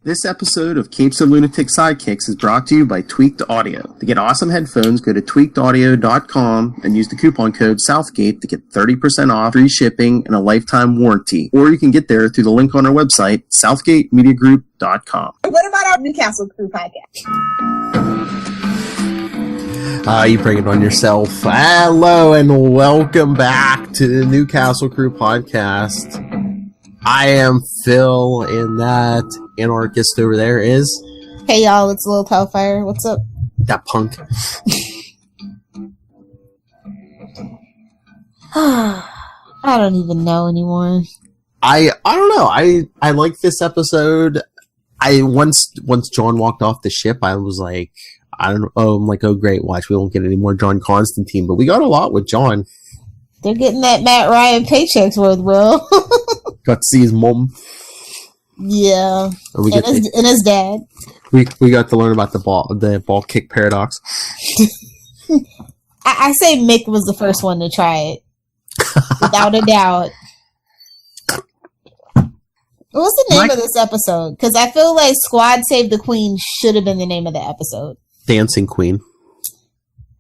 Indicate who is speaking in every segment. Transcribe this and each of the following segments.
Speaker 1: This episode of Capes of Lunatic Sidekicks is brought to you by Tweaked Audio. To get awesome headphones, go to tweakedaudio.com and use the coupon code Southgate to get 30% off, free shipping, and a lifetime warranty. Or you can get there through the link on our website, southgatemediagroup.com.
Speaker 2: What about our Newcastle crew podcast?
Speaker 3: You bring it on yourself. Hello and welcome back to the Newcastle Crew podcast. I am Phil, and that anarchist over there is...
Speaker 2: Hey y'all, it's Lilith Hellfire. What's up?
Speaker 3: That punk.
Speaker 2: I don't even know anymore.
Speaker 3: I don't know. I like this episode. Once John walked off the ship, I was like, I'm like, oh great, watch, we won't get any more John Constantine, but we got a lot with John.
Speaker 2: They're getting that Matt Ryan paychecks worth, Will.
Speaker 3: Got to see his mom.
Speaker 2: Yeah, and his dad.
Speaker 3: We got to learn about the ball kick paradox.
Speaker 2: I say Mick was the first one to try it, without a doubt. What's the name of this episode? Because I feel like Squad Save the Queen should have been the name of the episode.
Speaker 3: Dancing Queen.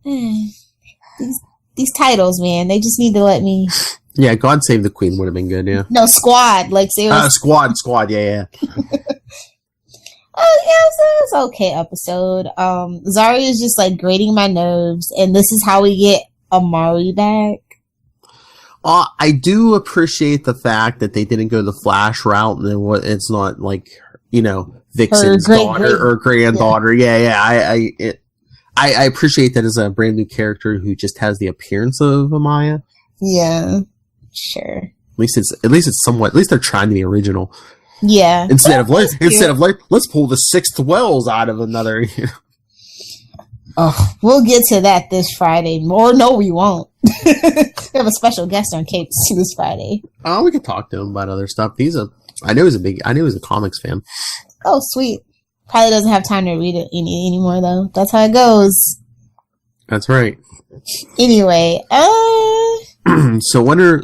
Speaker 2: These titles, man, they just need to let me...
Speaker 3: Yeah, God Save the Queen would have been good, yeah.
Speaker 2: No, Squad, like...
Speaker 3: Squad, yeah.
Speaker 2: Oh, yeah, it was an okay episode. Zari is just, like, grating my nerves, and this is how we get Amari back.
Speaker 3: I do appreciate the fact that they didn't go the Flash route, and it's not, like, you know, Vixen's daughter or granddaughter. Yeah, I appreciate that as a brand new character who just has the appearance of Amaya.
Speaker 2: Yeah, sure.
Speaker 3: At least it's somewhat. At least they're trying to be original.
Speaker 2: Yeah.
Speaker 3: Instead of let's pull the sixth Wells out of another. You know.
Speaker 2: Oh, we'll get to that this Friday. Or no, we won't. We have a special guest on Capes this Friday.
Speaker 3: Oh, we could talk to him about other stuff. I knew he was a comics fan.
Speaker 2: Oh, sweet. Probably doesn't have time to read it anymore, though. That's how it goes.
Speaker 3: That's right.
Speaker 2: Anyway,
Speaker 3: So when are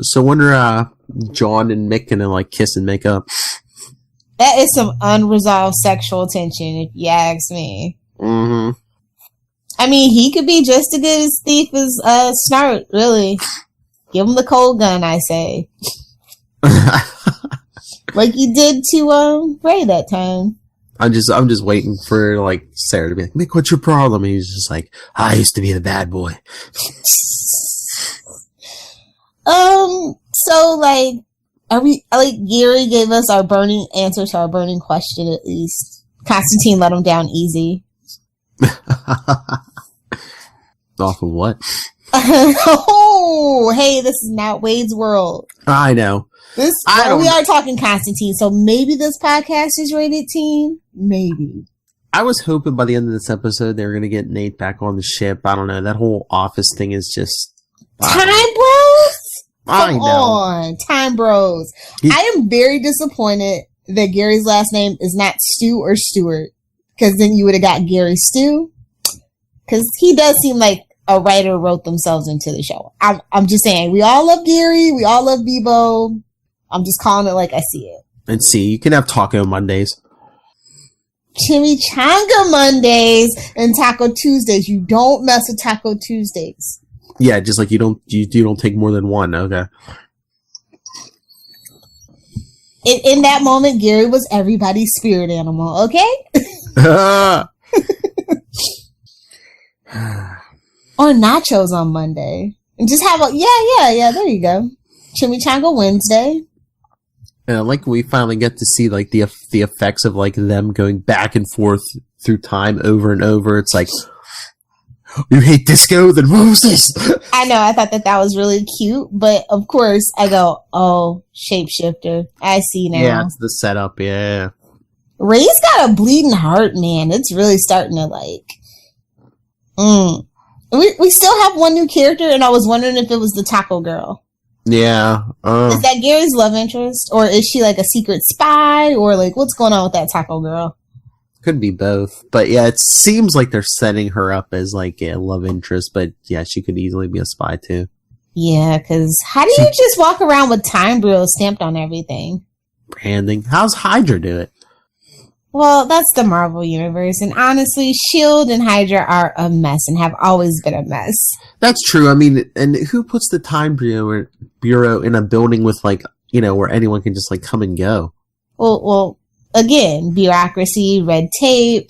Speaker 3: John and Mick gonna like kiss and make up?
Speaker 2: That is some unresolved sexual tension, if you ask me.
Speaker 3: Mm-hmm.
Speaker 2: I mean, he could be just as good as thief as Snart, really. Give him the cold gun, I say. Like you did to Ray that time.
Speaker 3: I'm just waiting for like Sarah to be like, Mick, what's your problem? And he's just like, I used to be the bad boy.
Speaker 2: So like, are we like Gary gave us our burning answer to our burning question at least. Constantine let him down easy.
Speaker 3: Off of what?
Speaker 2: Oh, hey, this is not Wade's world.
Speaker 3: I know.
Speaker 2: We are talking Constantine, so maybe this podcast is rated teen. Maybe.
Speaker 3: I was hoping by the end of this episode they were going to get Nate back on the ship. I don't know. That whole office thing is just...
Speaker 2: Time bros?
Speaker 3: Come
Speaker 2: on. Time bros. I am very disappointed that Gary's last name is not Stu or Stewart. Because then you would have got Gary Stu. Because he does seem like a writer wrote themselves into the show. I'm just saying, we all love Gary. We all love Bebo. I'm just calling it like I see it.
Speaker 3: And see, you can have Taco Mondays.
Speaker 2: Chimichanga Mondays and Taco Tuesdays. You don't mess with Taco Tuesdays.
Speaker 3: Yeah, just like you don't take more than one. Okay.
Speaker 2: In that moment, Gary was everybody's spirit animal. Okay. Or nachos on Monday, and just have yeah. There you go. Chimichanga Wednesday.
Speaker 3: And like we finally get to see like the effects of like them going back and forth through time over and over. It's like, you hate disco, then what was this?
Speaker 2: I know. I thought that was really cute, but of course I go, oh, shapeshifter. I see now.
Speaker 3: Yeah, it's the setup. Yeah.
Speaker 2: Ray's got a bleeding heart, man. It's really starting to like. We still have one new character, and I was wondering if it was the Taco Girl.
Speaker 3: Yeah.
Speaker 2: Is that Gary's love interest, or is she like a secret spy, or like what's going on with that Taco Girl?
Speaker 3: Could be both, but yeah, it seems like they're setting her up as like a love interest, but yeah, she could easily be a spy too.
Speaker 2: Yeah, because how do you just walk around with Time Bro stamped on everything?
Speaker 3: Branding. How's Hydra do it?
Speaker 2: Well, that's the Marvel Universe. And honestly, S.H.I.E.L.D. and Hydra are a mess and have always been a mess.
Speaker 3: That's true. I mean, and who puts the time bureau in a building with, like, you know, where anyone can just, like, come and go?
Speaker 2: Well, again, bureaucracy, red tape,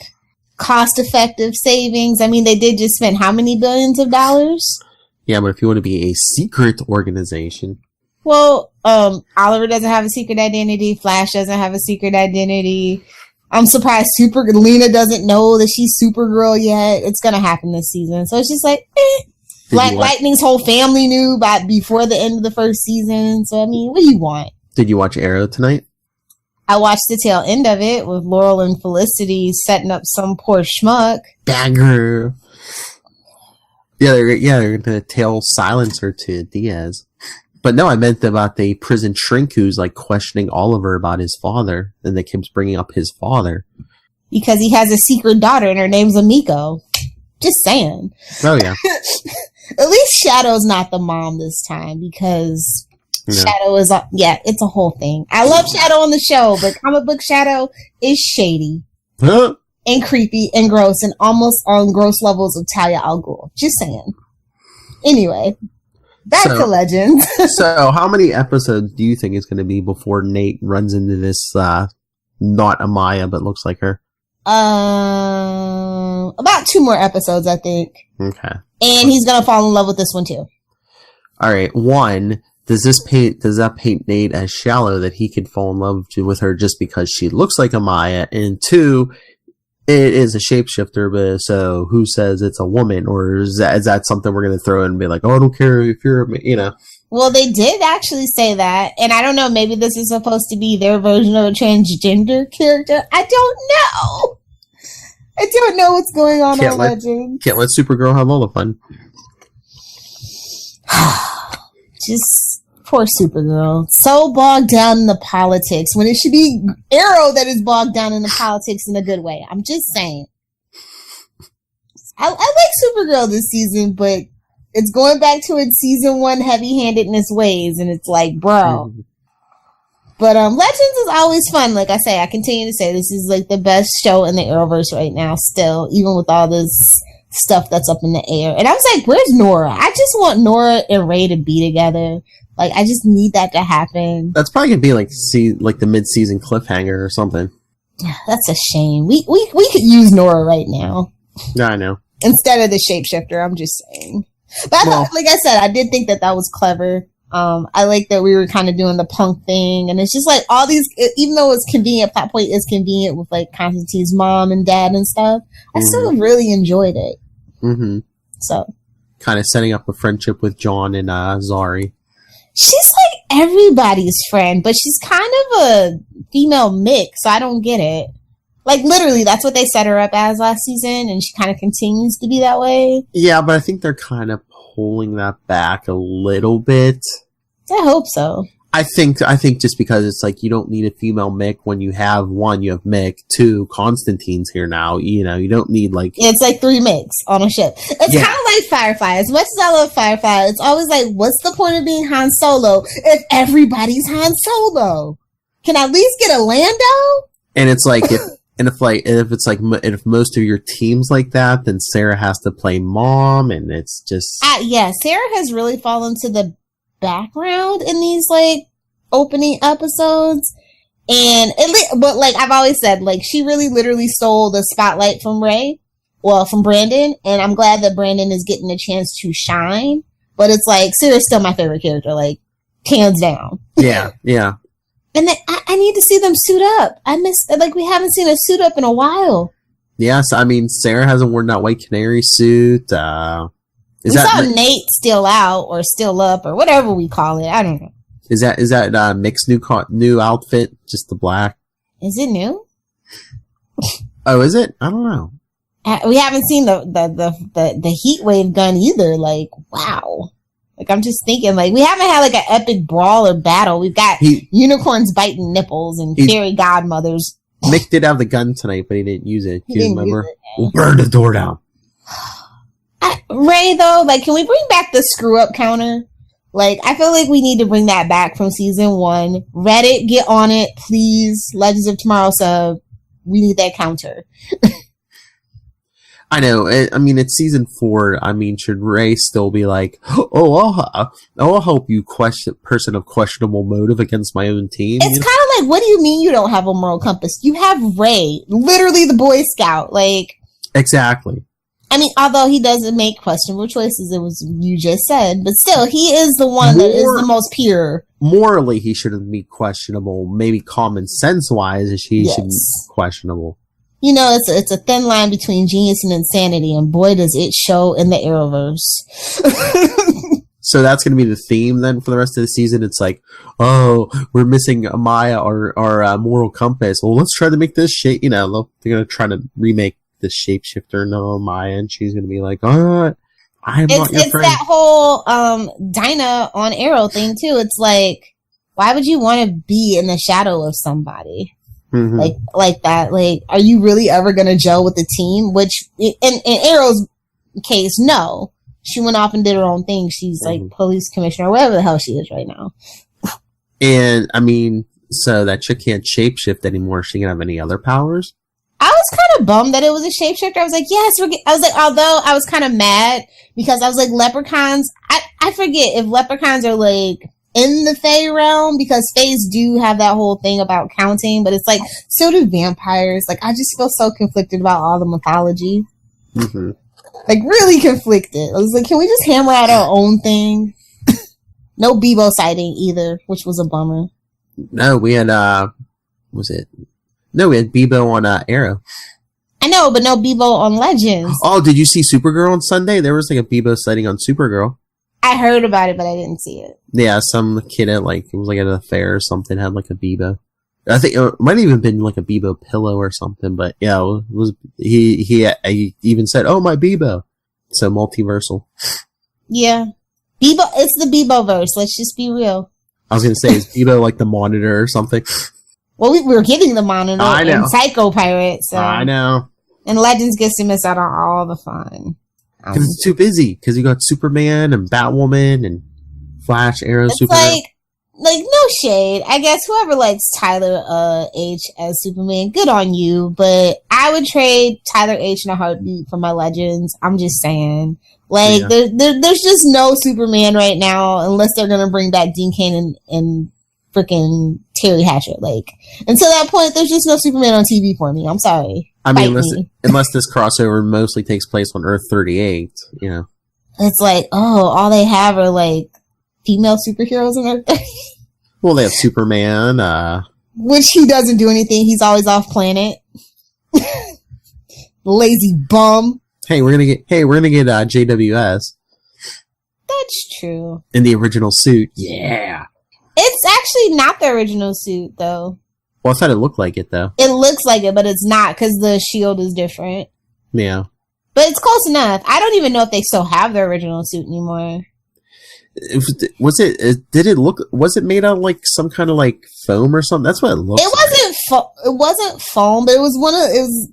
Speaker 2: cost-effective savings. I mean, they did just spend how many billions of dollars?
Speaker 3: Yeah, but if you want to be a secret organization...
Speaker 2: Well, Oliver doesn't have a secret identity. Flash doesn't have a secret identity. I'm surprised Lena doesn't know that she's Supergirl yet. It's going to happen this season. So it's just like, Black Lightning's whole family knew before the end of the first season. So, I mean, what do you want?
Speaker 3: Did you watch Arrow tonight?
Speaker 2: I watched the tail end of it with Laurel and Felicity setting up some poor schmuck.
Speaker 3: Bagger. Yeah, they're going to tail silencer to Diaz. But no, I meant about the prison shrink who's, like, questioning Oliver about his father, and that keeps bringing up his father.
Speaker 2: Because he has a secret daughter, and her name's Amiko. Just saying.
Speaker 3: Oh, yeah.
Speaker 2: At least Shadow's not the mom this time, because Shadow is... it's a whole thing. I love Shadow on the show, but comic book Shadow is shady. And creepy, and gross, and almost on gross levels of Talia al Ghul. Just saying. Anyway... Back to Legends.
Speaker 3: So, how many episodes do you think it's going to be before Nate runs into this, not Amaya, but looks like her?
Speaker 2: About 2 more episodes, I think.
Speaker 3: Okay.
Speaker 2: And he's going to fall in love with this one, too.
Speaker 3: Alright, 1, does that paint Nate as shallow that he could fall in love with her just because she looks like Amaya? And 2, it is a shapeshifter, but so who says it's a woman? Or is that something we're going to throw in and be like, oh, I don't care if you're, you know.
Speaker 2: Well, they did actually say that. And I don't know, maybe this is supposed to be their version of a transgender character. I don't know. I don't know what's going on Legends.
Speaker 3: Can't let Supergirl have all the fun.
Speaker 2: Just poor Supergirl. So bogged down in the politics when it should be Arrow that is bogged down in the politics in a good way. I'm just saying. I like Supergirl this season, but it's going back to its season 1 heavy-handedness ways, and it's like, bro. But Legends is always fun. Like I say, I continue to say this is like the best show in the Arrowverse right now still, even with all this stuff that's up in the air. And I was like, where's Nora? I just want Nora and Ray to be together. Like, I just need that to happen.
Speaker 3: That's probably going to be like the mid-season cliffhanger or something.
Speaker 2: That's a shame. We could use Nora right now.
Speaker 3: Yeah, I know.
Speaker 2: Instead of the shapeshifter, I'm just saying. But like I said, I did think that was clever. I like that we were kind of doing the punk thing. And it's just like all these, even though it's convenient, plot point is convenient with like Constantine's mom and dad and stuff, I still really enjoyed it.
Speaker 3: Mm-hmm.
Speaker 2: So.
Speaker 3: Kind of setting up a friendship with John and Zari.
Speaker 2: She's like everybody's friend, but she's kind of a female mix, so I don't get it. Like, literally, that's what they set her up as last season, and she kind of continues to be that way.
Speaker 3: Yeah, but I think they're kind of pulling that back a little bit.
Speaker 2: I hope so.
Speaker 3: I think just because it's like you don't need a female Mick when you have 1, you have Mick, 2, Constantine's here now. You know, you don't need like...
Speaker 2: It's like 3 Micks on a ship. It's kind of like Firefly. As much as I love Firefly, it's always like, what's the point of being Han Solo if everybody's Han Solo? Can I at least get a Lando?
Speaker 3: And it's like, if most of your team's like that, then Sarah has to play mom, and it's just...
Speaker 2: Yeah, Sarah has really fallen to the background in these like opening episodes, and but like I've always said, like she really literally stole the spotlight from from Brandon, and I'm glad that Brandon is getting a chance to shine. But it's like Sarah's still my favorite character, like hands down.
Speaker 3: Yeah.
Speaker 2: And I need to see them suit up. I miss we haven't seen a suit up in a while.
Speaker 3: Yes, I mean Sarah hasn't worn that white canary suit.
Speaker 2: We saw Nate still out or still up or whatever we call it. I don't know.
Speaker 3: Is that Mick's new outfit? Just the black?
Speaker 2: Is it new?
Speaker 3: Oh, is it? I don't know.
Speaker 2: We haven't seen the heat wave gun either. Like, wow. Like, I'm just thinking, like, we haven't had like an epic brawl or battle. We've got unicorns biting nipples and fairy godmothers.
Speaker 3: Mick did have the gun tonight, but he didn't use it. Do you remember? We'll burn the door down.
Speaker 2: Ray, though, like, can we bring back the screw up counter? Like, I feel like we need to bring that back from season 1. Reddit, get on it, please. Legends of Tomorrow sub. we need that counter.
Speaker 3: I know. I mean, it's season 4. I mean, should Ray still be like, oh, I'll help you, person of questionable motive against my own team?
Speaker 2: It's kind of like, what do you mean you don't have a moral compass? You have Ray, literally the Boy Scout. Like,
Speaker 3: exactly.
Speaker 2: I mean, although he doesn't make questionable choices, it was you just said, but still, he is the one that is the most pure.
Speaker 3: Morally, he shouldn't be questionable. Maybe common sense wise, he should be questionable.
Speaker 2: You know, it's a thin line between genius and insanity, and boy, does it show in the Arrowverse.
Speaker 3: So that's going to be the theme then for the rest of the season. It's like, oh, we're missing Maya, our moral compass. Well, let's try to make this shape. You know, they're going to try to remake the shapeshifter Maya, and she's going to be like, I'm not your friend. It's
Speaker 2: that whole Dinah on Arrow thing too. It's like, why would you want to be in the shadow of somebody? Mm-hmm. Like that. Like, are you really ever going to gel with the team? Which, in Arrow's case, no. She went off and did her own thing. She's like police commissioner or whatever the hell she is right now.
Speaker 3: And, I mean, so that chick can't shapeshift anymore. She can have any other powers?
Speaker 2: I was kind of bummed that it was a shapeshifter. I was like, yes, I was like, although I was kind of mad because I was like, leprechauns, I forget if leprechauns are like in the Fae realm, because Faes do have that whole thing about counting, but it's like, so do vampires. Like, I just feel so conflicted about all the mythology. Mm-hmm. Like, really conflicted. I was like, can we just hammer out our own thing? No Bebo sighting either, which was a bummer.
Speaker 3: No, we had, we had Bebo on Arrow.
Speaker 2: I know, but no Bebo on Legends.
Speaker 3: Oh, did you see Supergirl on Sunday? There was like a Bebo sighting on Supergirl.
Speaker 2: I heard about it, but I didn't see it.
Speaker 3: Yeah, some kid at it was like at a fair or something, had like a Bebo. I think it might have even been like a Bebo pillow or something, but yeah, it was he even said, "Oh, my Bebo." So multiversal.
Speaker 2: Yeah. Bebo, it's the Bebo-verse, let's just be real.
Speaker 3: I was gonna say, is Bebo like the Monitor or something?
Speaker 2: Well, we were getting the Monitor in Psycho Pirate, so.
Speaker 3: I know.
Speaker 2: And Legends gets to miss out on all the fun.
Speaker 3: Because it's too busy. Because you got Superman and Batwoman and Flash, Arrow,
Speaker 2: it's
Speaker 3: Superman.
Speaker 2: Like, no shade. I guess whoever likes Tyler H as Superman, good on you. But I would trade Tyler H in a heartbeat for my Legends. I'm just saying. Like, yeah. There's just no Superman right now unless they're going to bring back Dean Cain and freaking Terry Hatcher. Like, until that point, there's just no Superman on TV for me. I'm sorry.
Speaker 3: I mean, unless this crossover mostly takes place on Earth 38, you know.
Speaker 2: It's like, oh, all they have are like female superheroes in Earth 38.
Speaker 3: Well, they have Superman,
Speaker 2: which he doesn't do anything. He's always off planet. Lazy bum.
Speaker 3: Hey, we're gonna get JWS.
Speaker 2: That's true.
Speaker 3: In the original suit. Yeah.
Speaker 2: It's actually not the original suit, though.
Speaker 3: Well, I thought it looked like it, though.
Speaker 2: It looks like it, but it's not, because the shield is different.
Speaker 3: Yeah.
Speaker 2: But it's close enough. I don't even know if they still have their original suit anymore.
Speaker 3: Was it made out of like some kind of like foam or something? That's what it looked like.
Speaker 2: It wasn't foam, but it was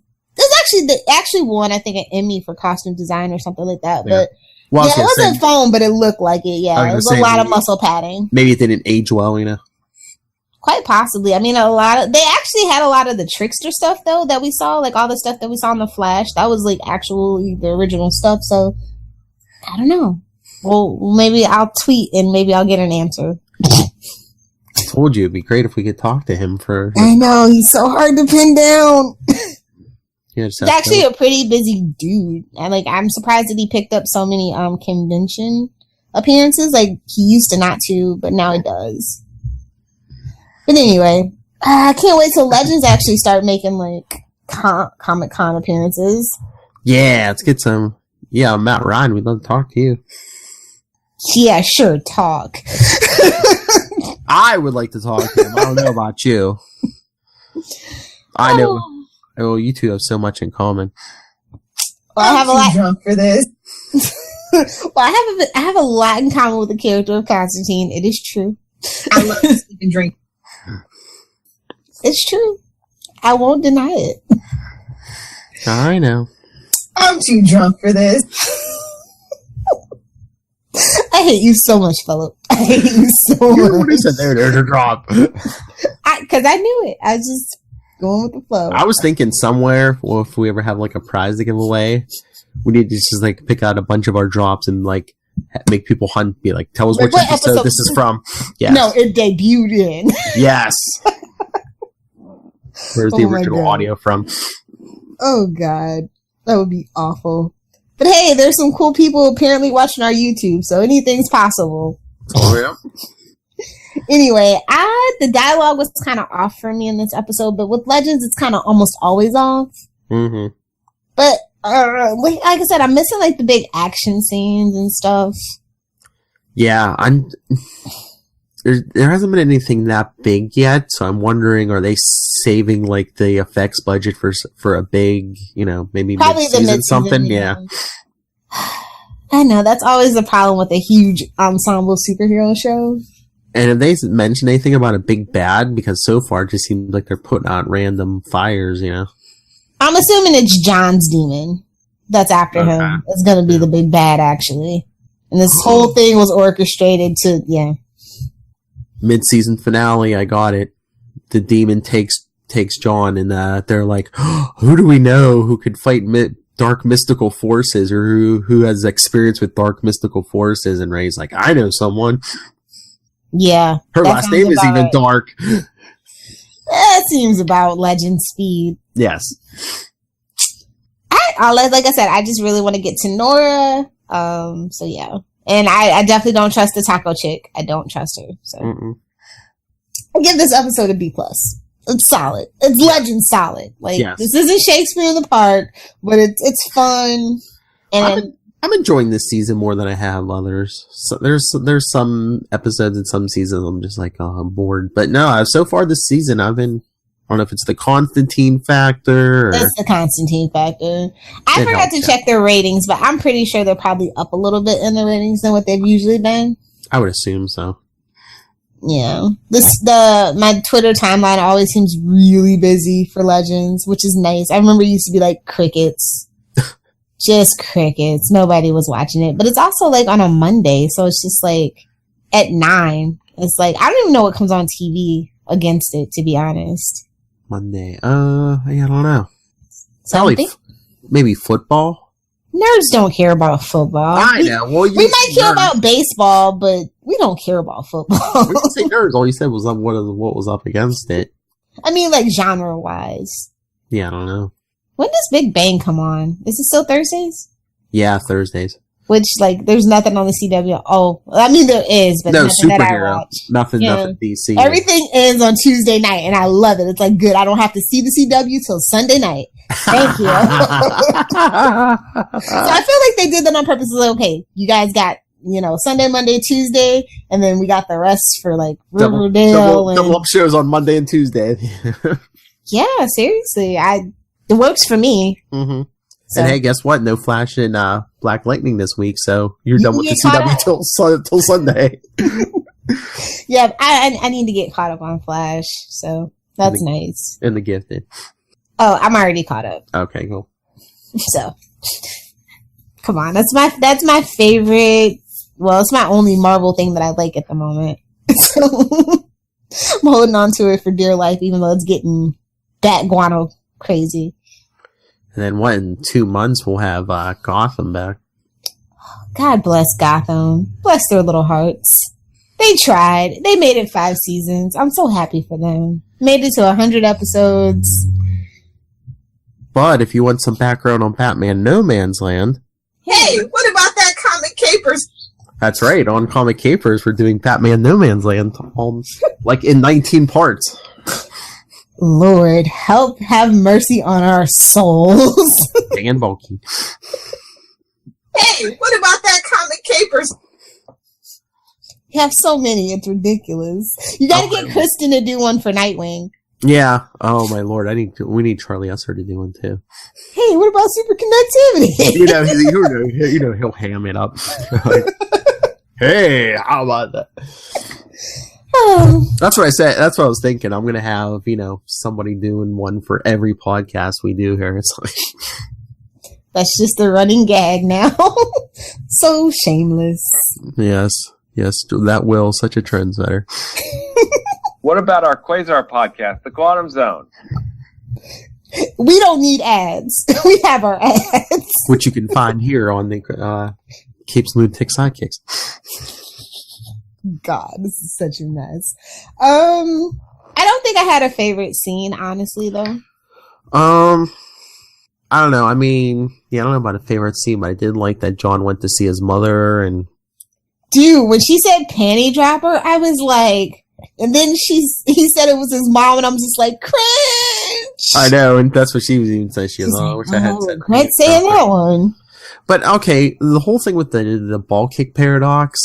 Speaker 2: actually won, I think, an Emmy for costume design or something like that. Yeah. But well, it wasn't foam, but it looked like it. Yeah, it was a lot of muscle padding.
Speaker 3: Maybe it didn't age well, you know.
Speaker 2: Quite possibly. I mean, they actually had a lot of the trickster stuff though that we saw, like all the stuff that we saw in the Flash. That was like actually the original stuff. So I don't know. Well, maybe I'll tweet and maybe I'll get an answer.
Speaker 3: I told you it'd be great if we could talk to him for.
Speaker 2: I know, he's so hard to pin down.
Speaker 3: He's
Speaker 2: actually a pretty busy dude. I'm surprised that he picked up so many convention appearances. Like, he used to not to, but now he does. But anyway, I can't wait till Legends actually start making like Comic-Con appearances.
Speaker 3: Yeah, let's get some. Yeah, Matt Ryan, we'd love to talk to you.
Speaker 2: Yeah, sure, talk.
Speaker 3: I would like to talk to him. I don't know about you. I know. Oh, you two have so much in common.
Speaker 2: Well, I have a lot. Drunk for this. Well, I have a lot in common with the character of Constantine. It is true. I love to sleep and drink. It's true. I won't deny it.
Speaker 3: I know.
Speaker 2: I'm too drunk for this. I hate you so much, Philip. I hate you so much.
Speaker 3: What is it there to drop?
Speaker 2: Because I knew it. going with the flow.
Speaker 3: I was thinking somewhere, well, if we ever have like a prize to give away, we need to just like pick out a bunch of our drops and like make people hunt. Be like, tell us which episode this is from. Yes.
Speaker 2: No, it debuted in.
Speaker 3: Yes. Where's the original audio from?
Speaker 2: Oh God, that would be awful. But hey, there's some cool people apparently watching our YouTube, so anything's possible.
Speaker 3: Oh yeah.
Speaker 2: Anyway, the dialogue was kind of off for me in this episode, but with Legends, it's kind of almost always off.
Speaker 3: Mm-hmm.
Speaker 2: But like I said, I'm missing like the big action scenes and stuff.
Speaker 3: Yeah, there hasn't been anything that big yet, so I'm wondering, are they saving like the effects budget for a big, maybe
Speaker 2: probably
Speaker 3: mid-season something? Yeah.
Speaker 2: I know, that's always the problem with a huge ensemble superhero show.
Speaker 3: And have they mentioned anything about a big bad? Because so far it just seems like they're putting out random fires,
Speaker 2: I'm assuming it's John's demon that's after him. It's going to be the big bad, actually. And this whole thing was orchestrated to,
Speaker 3: Mid-season finale, I got it. The demon takes John, and they're like, who do we know who could fight dark mystical forces, or who has experience with dark mystical forces? And Ray's like, I know someone.
Speaker 2: Yeah.
Speaker 3: Her last name is even dark.
Speaker 2: That seems about Legend speed.
Speaker 3: Yes.
Speaker 2: Like I said, I just really want to get to Nora. So yeah. And I definitely don't trust the taco chick. I don't trust her. So I give this episode a B+. It's solid. It's Legend solid. Like, This isn't Shakespeare in the Park, but it's fun. And
Speaker 3: I'm enjoying this season more than I have others. So there's some episodes in some seasons I'm just like, I'm bored. But no, so far this season I don't know if it's the Constantine factor.
Speaker 2: It's the Constantine factor. I forgot to check their ratings, but I'm pretty sure they're probably up a little bit in the ratings than what they've usually been.
Speaker 3: I would assume so.
Speaker 2: Yeah. My Twitter timeline always seems really busy for Legends, which is nice. I remember it used to be like crickets. Just crickets. Nobody was watching it. But it's also like on a Monday, so it's just like at 9. It's like, I don't even know what comes on TV against it, to be honest.
Speaker 3: Monday. I don't know. Probably maybe football?
Speaker 2: Nerds don't care about football.
Speaker 3: I know. Well,
Speaker 2: we might care about baseball, but we don't care about football.
Speaker 3: We didn't say nerds. All you said was what was up against it.
Speaker 2: I mean, like genre-wise.
Speaker 3: Yeah, I don't know.
Speaker 2: When does Big Bang come on? Is it still Thursdays?
Speaker 3: Yeah, Thursdays.
Speaker 2: Which, like, there's nothing on the CW. Oh, I mean, there is, but
Speaker 3: no
Speaker 2: nothing
Speaker 3: superhero.
Speaker 2: that I watch.
Speaker 3: Nothing DC.
Speaker 2: Everything ends on Tuesday night, and I love it. It's like, good. I don't have to see the CW till Sunday night. Thank you. So I feel like they did that on purpose. It's like, okay, you guys got, Sunday, Monday, Tuesday, and then we got the rest for, like, Riverdale.
Speaker 3: Double up shows on Monday and Tuesday.
Speaker 2: Yeah, seriously. It works for me.
Speaker 3: Mm-hmm. So. And hey, guess what? No Flash and Black Lightning this week, so you're done with the CW till Sunday.
Speaker 2: Yeah, I need to get caught up on Flash, so that's nice.
Speaker 3: And The Gifted.
Speaker 2: Oh, I'm already caught up.
Speaker 3: Okay, cool.
Speaker 2: So, come on, that's my favorite. Well, it's my only Marvel thing that I like at the moment. So I'm holding on to it for dear life, even though it's getting bat guano crazy.
Speaker 3: And then in 2 months we'll have Gotham back.
Speaker 2: God bless Gotham. Bless their little hearts. They tried. They made it 5 seasons. I'm so happy for them. Made it to 100 episodes.
Speaker 3: But if you want some background on Batman No Man's Land...
Speaker 2: Hey, what about that Comic Capers?
Speaker 3: That's right. On Comic Capers, we're doing Batman No Man's Land. Like in 19 parts.
Speaker 2: Lord, have mercy on our souls.
Speaker 3: Dan bulky.
Speaker 2: Hey, what about that Comic Capers? You have so many, it's ridiculous. You gotta get Kristen to do one for Nightwing.
Speaker 3: Yeah. Oh my lord, we need Charlie Esser to do one too.
Speaker 2: Hey, what about super connectivity?
Speaker 3: He'll ham it up. Like, hey, how about that? That's what I said. That's what I was thinking. I'm gonna have somebody doing one for every podcast we do here. It's like
Speaker 2: that's just a running gag now. So shameless.
Speaker 3: Yes, that will such a trendsetter.
Speaker 4: What about our Quasar podcast, The Quantum Zone?
Speaker 2: We don't need ads. We have our ads.
Speaker 3: Which you can find here on the Capes Lunatic Sidekicks.
Speaker 2: God, this is such a mess. I don't think I had a favorite scene, honestly, though.
Speaker 3: I don't know. I mean, I don't know about a favorite scene, but I did like that John went to see his mother and...
Speaker 2: Dude, when she said panty dropper, I was like... And then he said it was his mom, and I'm just like, cringe!
Speaker 3: I know, and that's what she was even saying. She goes, I wish I had said that.
Speaker 2: Can't say that one.
Speaker 3: But, okay, the whole thing with the ball kick paradox,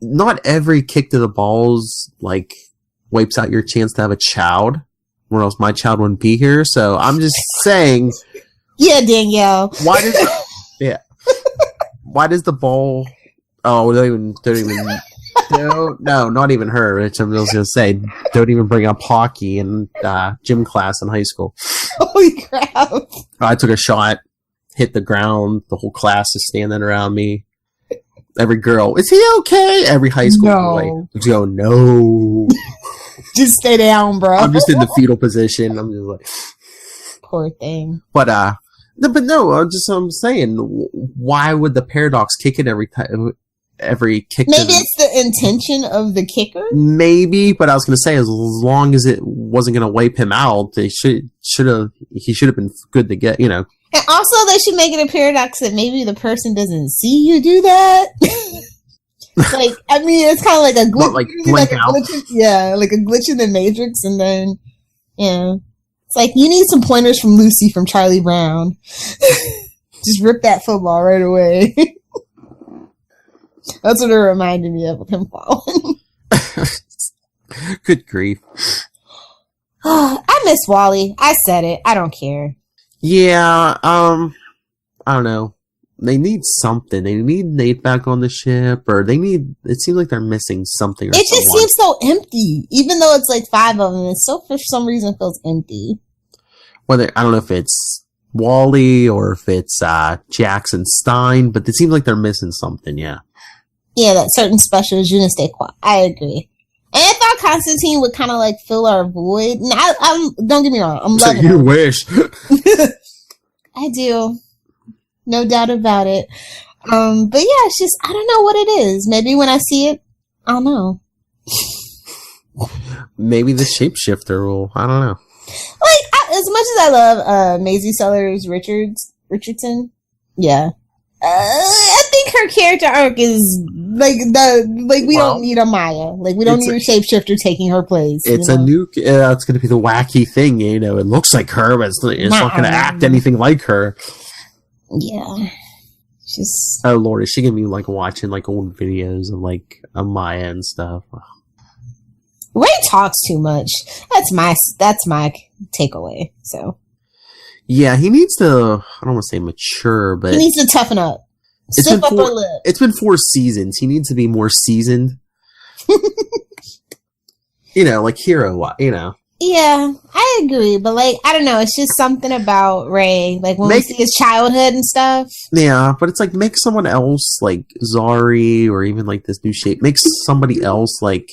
Speaker 3: not every kick to the balls, like, wipes out your chance to have a child, or else my child wouldn't be here, so I'm just saying...
Speaker 2: Yeah, Danielle.
Speaker 3: Why does the ball... Oh, don't even... No, not even her, which I was going to say. Don't even bring up hockey in gym class in high school.
Speaker 2: Holy crap.
Speaker 3: I took a shot, hit the ground, the whole class is standing around me. Every girl, is he okay? Every high school boy would go, no.
Speaker 2: Just stay down, bro.
Speaker 3: I'm just in the fetal position. I'm just like...
Speaker 2: Poor thing.
Speaker 3: But no, I'm saying, why would the paradox kick it every time? Every kick.
Speaker 2: Maybe it's the intention of the kicker.
Speaker 3: Maybe, but I was going to say, as long as it wasn't going to wipe him out, he should have been good to get, And
Speaker 2: also, they should make it a paradox that maybe the person doesn't see you do that. Like, I mean, it's kind of like a glitch.
Speaker 3: Like blink out.
Speaker 2: Like a glitch in the Matrix, and then it's like you need some pointers from Lucy from Charlie Brown. Just rip that football right away. That's what it reminded me of with him falling.
Speaker 3: Good grief.
Speaker 2: I miss Wally. I said it. I don't care.
Speaker 3: Yeah, I don't know. They need something. They need Nate back on the ship, or it seems like they're missing something. Or
Speaker 2: it just seems so empty. Even though it's like 5 of them, it still for some reason feels empty.
Speaker 3: Whether, I don't know if it's Wally or if it's Jackson Stein, but it seems like they're missing something, yeah.
Speaker 2: Yeah, that certain special je ne sais quoi. I agree. And I thought Constantine would kind of like fill our void. And I'm don't get me wrong, I'm loving
Speaker 3: you
Speaker 2: it.
Speaker 3: wish.
Speaker 2: I do. No doubt about it. But yeah, it's just, I don't know what it is. Maybe when I see it, I'll know.
Speaker 3: Maybe the shapeshifter will, I don't know.
Speaker 2: Like, as much as I love Maisie Sellers Richardson, yeah. I think her character arc is we don't need a Maya. Like, we don't need a shapeshifter taking her place.
Speaker 3: It's a new, it's going to be the wacky thing, It looks like her, but it's not going to act anything like her.
Speaker 2: Yeah. Just.
Speaker 3: Oh Lord, is she going to be like watching like old videos of like a Maya and stuff?
Speaker 2: Ray talks too much. That's my takeaway. So.
Speaker 3: Yeah, he needs to, I don't want to say mature, but...
Speaker 2: He needs to toughen up. Stiff upper lip.
Speaker 3: It's been 4 seasons. He needs to be more seasoned. Like Hero,
Speaker 2: Yeah, I agree. But, like, I don't know. It's just something about Ray. Like, when we see his childhood and stuff.
Speaker 3: Yeah, but it's like, make someone else, like Zari, or even, like, this new shape. Make somebody else, like,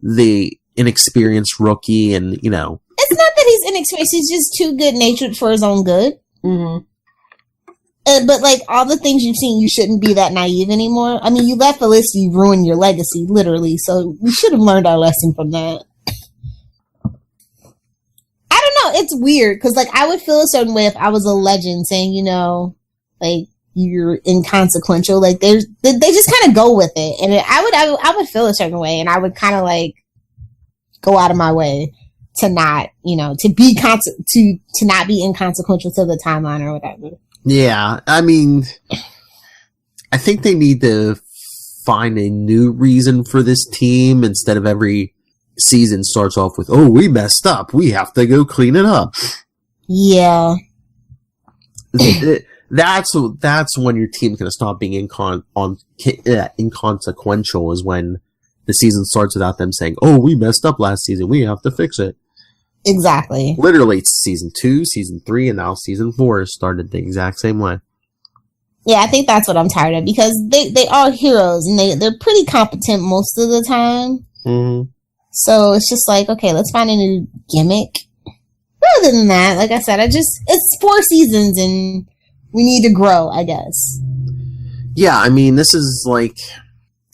Speaker 3: the inexperienced rookie, and,
Speaker 2: It's not that he's inexperienced. He's just too good-natured for his own good.
Speaker 3: Mm-hmm.
Speaker 2: But, like, all the things you've seen, you shouldn't be that naive anymore. I mean, you let Felicity ruin your legacy, literally, so we should have learned our lesson from that. I don't know. It's weird, because, like, I would feel a certain way if I was a legend saying, like, you're inconsequential. Like, they just kind of go with it. And I would feel a certain way, and I would kind of, like, go out of my way to not, to not be inconsequential to the timeline or whatever.
Speaker 3: Yeah, I mean, I think they need to find a new reason for this team instead of every season starts off with, oh, we messed up, we have to go clean it up.
Speaker 2: Yeah.
Speaker 3: That's when your team's going to stop being inconsequential, is when the season starts without them saying, oh, we messed up last season, we have to fix it.
Speaker 2: Exactly.
Speaker 3: Literally, it's season 2, season 3, and now season 4 has started the exact same way.
Speaker 2: Yeah, I think that's what I'm tired of, because they are heroes, and they're pretty competent most of the time.
Speaker 3: Mm-hmm.
Speaker 2: So it's just like, okay, let's find a new gimmick. other than that, like I said, it's 4 seasons and we need to grow, I guess.
Speaker 3: Yeah, I mean, this is like,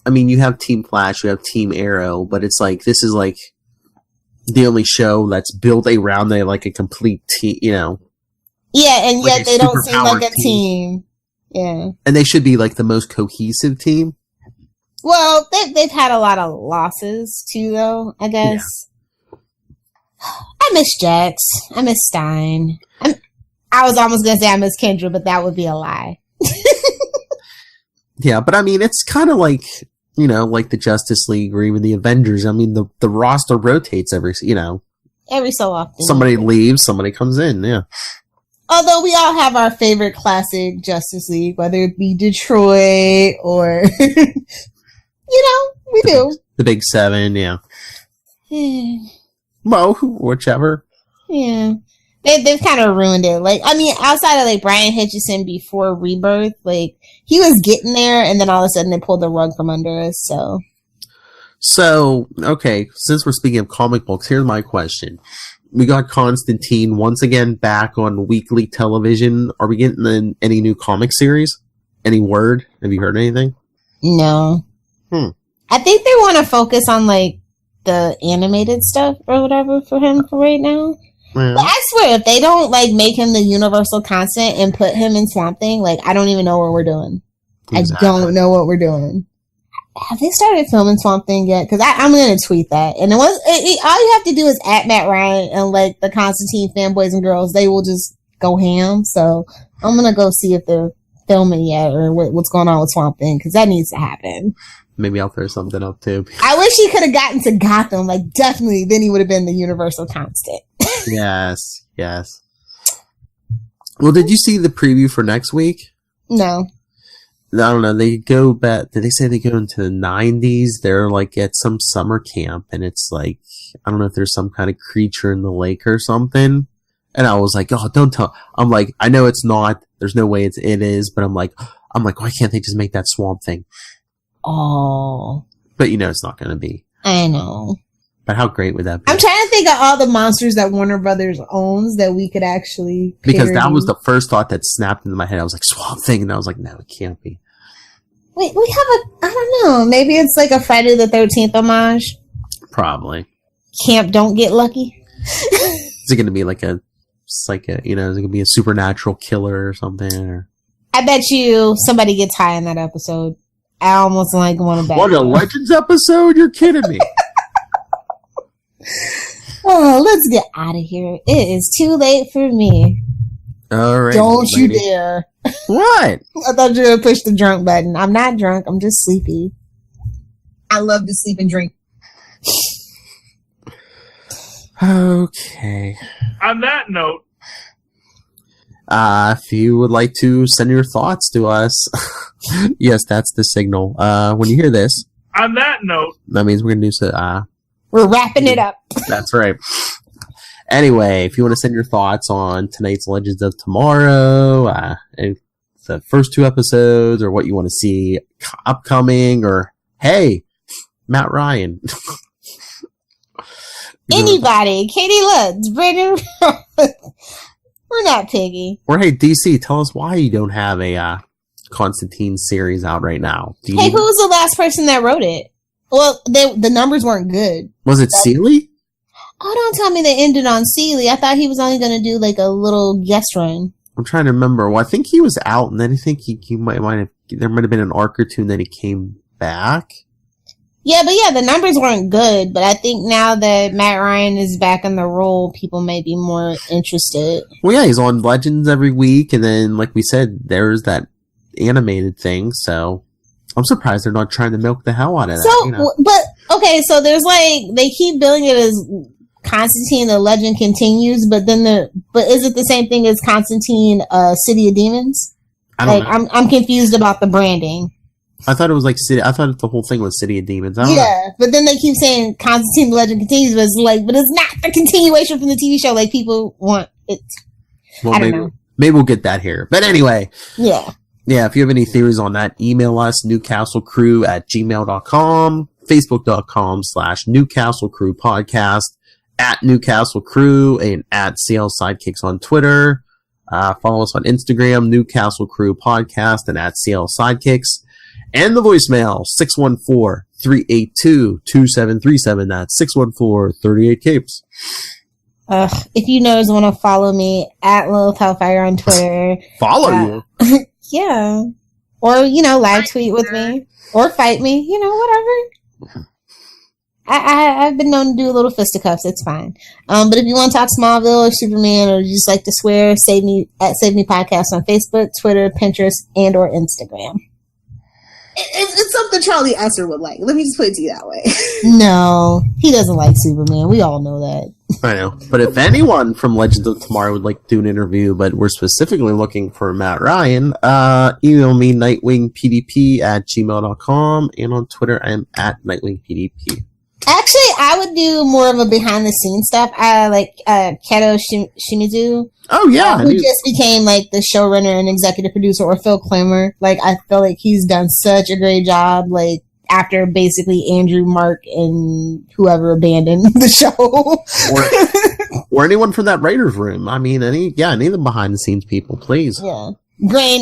Speaker 3: I mean, you have Team Flash, you have Team Arrow, but it's like, this is like the only show that's built around a complete team, you know.
Speaker 2: Yeah, and yet they don't seem like a team. Yeah. And
Speaker 3: they should be like the most cohesive team.
Speaker 2: Well, they've had a lot of losses too, though, I guess. Yeah. I miss Jax. I miss Stein. I was almost going to say I miss Kendra, but that would be a lie.
Speaker 3: Yeah, but I mean, it's kind of like, you know, like the Justice League or even the Avengers. I mean, the roster rotates every so often. Somebody leaves, somebody comes in, yeah.
Speaker 2: Although we all have our favorite classic Justice League, whether it be Detroit or, you know, we do.
Speaker 3: The Big Seven, yeah. Well, whichever.
Speaker 2: Yeah. They've kind of ruined it. Like, I mean, outside of like Brian Hitchison before Rebirth, like he was getting there, and then all of a sudden they pulled the rug from under us. So
Speaker 3: okay, since we're speaking of comic books, here's my question: we got Constantine once again back on weekly television. Are we getting any new comic series? Any word? Have you heard anything?
Speaker 2: No. I think they want to focus on like the animated stuff or whatever for him for right now. But I swear, if they don't like make him the universal constant and put him in Swamp Thing, like I don't even know what we're doing. Exactly. I don't know what we're doing. Have they started filming Swamp Thing yet? Because I'm going to tweet that. And all you have to do is at Matt Ryan and like the Constantine fanboys and girls. They will just go ham. So I'm going to go see if they're filming yet or what's going on with Swamp Thing because that needs to happen.
Speaker 3: Maybe I'll throw something up too.
Speaker 2: I wish he could have gotten to Gotham. Like definitely, then he would have been the universal constant.
Speaker 3: Yes. Well, did you see the preview for next week?
Speaker 2: No.
Speaker 3: I don't know. They go back. Did they say they go into the 90s? They're like at some summer camp, and it's like I don't know if there's some kind of creature in the lake or something. And I was like, oh, don't tell. I'm like, I know it's not. There's no way it is, but I'm like, why can't they just make that Swamp Thing?
Speaker 2: Oh.
Speaker 3: But you know, it's not going to be.
Speaker 2: I know.
Speaker 3: But how great would that be?
Speaker 2: I'm trying to think of all the monsters that Warner Brothers owns that we could actually parody.
Speaker 3: Because that was the first thought that snapped into my head. I was like, Swamp Thing. And I was like, no, it can't be.
Speaker 2: Wait, we have I don't know. Maybe it's like a Friday the 13th homage?
Speaker 3: Probably.
Speaker 2: Camp Don't Get Lucky?
Speaker 3: Is it going to be like is it going to be a supernatural killer or something? Or?
Speaker 2: I bet you somebody gets high in that episode. I almost like want to bet.
Speaker 3: What, a Legends episode? You're kidding me.
Speaker 2: Oh, let's get out of here. It is too late for me.
Speaker 3: All right.
Speaker 2: Don't you dare.
Speaker 3: What?
Speaker 2: I thought you would push the drunk button. I'm not drunk. I'm just sleepy. I love to sleep and drink.
Speaker 3: Okay.
Speaker 4: On that note,
Speaker 3: if you would like to send your thoughts to us, yes, that's the signal. When you hear this,
Speaker 4: on that note,
Speaker 3: that means we're gonna do so.
Speaker 2: We're wrapping it up.
Speaker 3: That's right. Anyway, if you want to send your thoughts on tonight's Legends of Tomorrow, and the first 2 episodes, or what you want to see upcoming, or hey, Matt Ryan.
Speaker 2: Anybody, Katie Lutz, Brandon. We're not piggy.
Speaker 3: Or hey, DC, tell us why you don't have a Constantine series out right now.
Speaker 2: Hey, who was the last person that wrote it? Well, the numbers weren't good.
Speaker 3: Was it Seeley?
Speaker 2: Oh, don't tell me they ended on Seeley. I thought he was only going to do like a little guest run.
Speaker 3: I'm trying to remember. Well, I think he was out, and then I think he might have. There might have been an arc or two, and then he came back.
Speaker 2: Yeah, but the numbers weren't good. But I think now that Matt Ryan is back in the role, people may be more interested.
Speaker 3: Well, yeah, he's on Legends every week, and then, like we said, there's that animated thing. So I'm surprised they're not trying to milk the hell out of that.
Speaker 2: So, but okay, so there's like they keep billing it as Constantine: The Legend Continues, but then is it the same thing as Constantine: City of Demons?
Speaker 3: I don't know.
Speaker 2: I'm confused about the branding.
Speaker 3: I thought it was like City. I thought the whole thing was City of Demons. I don't know.
Speaker 2: But then they keep saying Constantine: The Legend Continues, but it's not a continuation from the TV show like people want it.
Speaker 3: Well, I don't know. Maybe we'll get that here. But anyway.
Speaker 2: Yeah.
Speaker 3: Yeah, if you have any theories on that, email us, newcastlecrew@gmail.com, facebook.com/newcastlecrewpodcast, at Newcastle Crew and at CL Sidekicks on Twitter. Follow us on Instagram, Newcastle Crew Podcast, and at CL Sidekicks. And the voicemail, 614-382-2737. That's 614-38-CAPES.
Speaker 2: If you know want to follow me, at Lilith Hellfire on Twitter.
Speaker 3: Follow you?
Speaker 2: Yeah. Or, live tweet with me. Or fight me. Whatever. I've been known to do a little fisticuffs. It's fine. But if you want to talk Smallville or Superman, or you just like to swear, Save Me Podcast on Facebook, Twitter, Pinterest, and or Instagram.
Speaker 5: It's something Charlie Esser would like. Let me just put it to you that way.
Speaker 2: No, he doesn't like Superman. We all know that.
Speaker 3: I know. But if anyone from Legends of Tomorrow would like to do an interview, but we're specifically looking for Matt Ryan, email me nightwingpdp@gmail.com, and on Twitter I'm at nightwingpdp.
Speaker 2: Actually, I would do more of a behind the scenes stuff. I like Kato Shimizu.
Speaker 3: Oh yeah,
Speaker 2: who just became like the showrunner and executive producer, or Phil Klemmer. Like, I feel like he's done such a great job. Like, after basically Andrew, Mark, and whoever abandoned the show,
Speaker 3: or anyone from that writers' room. I mean, any of the behind the scenes people, please.
Speaker 2: Yeah, Grain,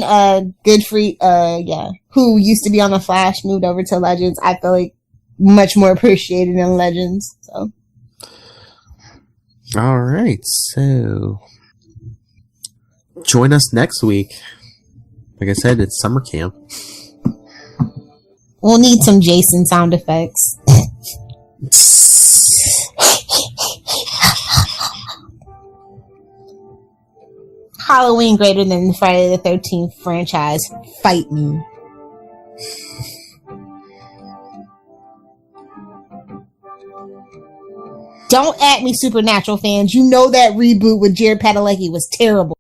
Speaker 2: Goodfree, who used to be on The Flash, moved over to Legends. I feel like much more appreciated in Legends. So,
Speaker 3: all right, so join us next week. Like I said, it's summer camp.
Speaker 2: We'll need some Jason sound effects. Halloween greater than the Friday the 13th franchise. Fight me. Don't at me, Supernatural fans. You know that reboot with Jared Padalecki was terrible.